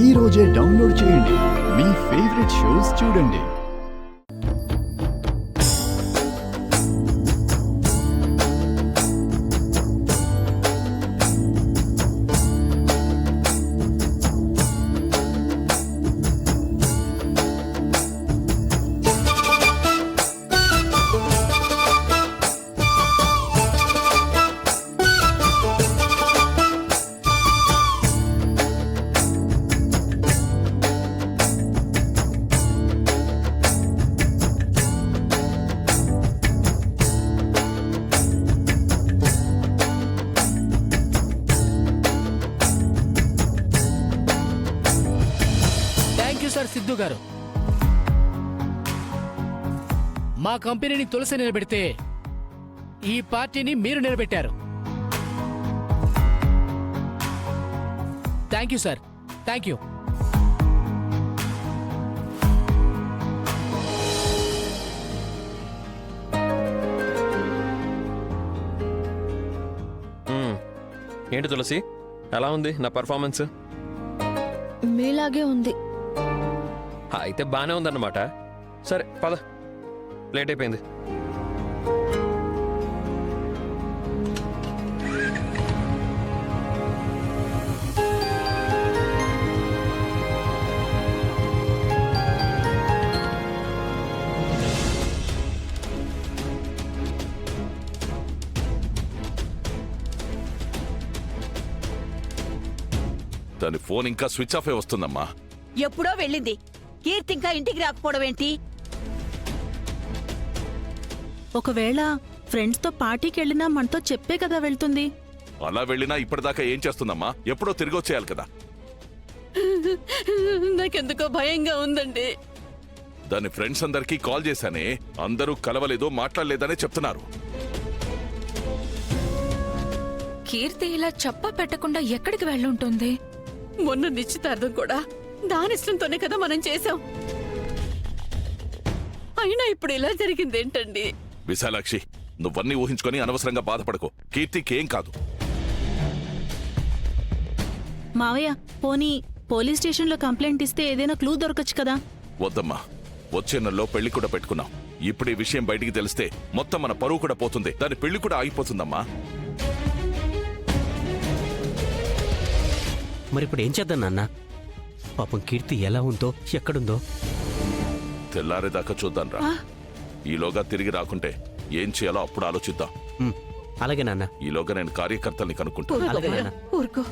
ఈ రోజే డౌన్లోడ్ చేయండి. మీ ఫేవరెట్ షోస్ చూడండి. సార్ సిద్ధు గారు, మా కంపెనీని తులసి నిలబెడితే ఈ పార్టీని మీరు నిలబెట్టారు. Thank you sir, thank you. ఏంటి తులసి, ఎలా ఉంది నా పర్ఫార్మెన్స్? మీలాగే ఉంది. అయితే బానే ఉందన్నమాట. సరే పద, లేట్ అయిపోయింది. దాని ఫోన్ ఇంకా స్విచ్ ఆఫ్ వస్తుందమ్మా. ఎప్పుడో వెళ్ళింది. కీర్తి ఇంకా ఇంటికి రాకపోవడం ఏంటి? ఒకవేళ ఫ్రెండ్స్ తో పార్టీకి వెళ్ళినా మనతో చెప్పే కదా వెళ్తుంది. అలా వెళ్ళినా ఇప్పటిదాకా ఏం చేస్తుందమ్మా? ఎప్పుడో తిరిగి వచ్చేయాలి కదా. నాకెందుకో భయంగా ఉందండి. దాని ఫ్రెండ్స్ అందరికీ కాల్ చేశానే, అందరూ కలవలేదు, మాట్లాడలేదనే చెప్తున్నారు. కీర్తి ఇలా చెప్ప పెట్టకుండా ఎక్కడికి వెళ్ళుంటుంది? మొన్న నిశ్చితార్థం కూడా దానిష్టంతోనే కదా మనం చేశాం. అయినా ఇప్పుడు ఇలా జరిగిందేంటండి? విశాలాక్షి, నువ్వన్నీ ఊహించుకొని అనవసరంగా బాధపడకు. కీర్తికి ఏం కాదు. మావయ్య, పోనీ పోలీస్ స్టేషన్ లో కంప్లైంట్ ఇస్తే ఏదైనా క్లూ దొరకచ్చు కదా. వద్దమ్మా, వచ్చే నెలలో పెళ్లి కూడా పెట్టుకున్నాం. ఇప్పుడు ఈ విషయం బయటికి తెలిస్తే మొత్తం మన పరువు కూడా పోతుంది. దాని పెళ్లి కూడా ఆగిపోతుందమ్మా. మరిప్పుడు ఏం చేద్దాం నాన్న? పాపం కీర్తి ఎలా ఉందో, ఎక్కడుందో తెల్లారేదాకా చూద్దాం రా. ఈలోగా తిరిగి రాకుంటే ఏం చేయాలో అప్పుడు ఆలోచిద్దాం. అలాగే నాన్న. ఈలోగా నేను కార్యకర్తల్ని కనుక్కుంటా. అలాగే నాన్న. ఊరుకో.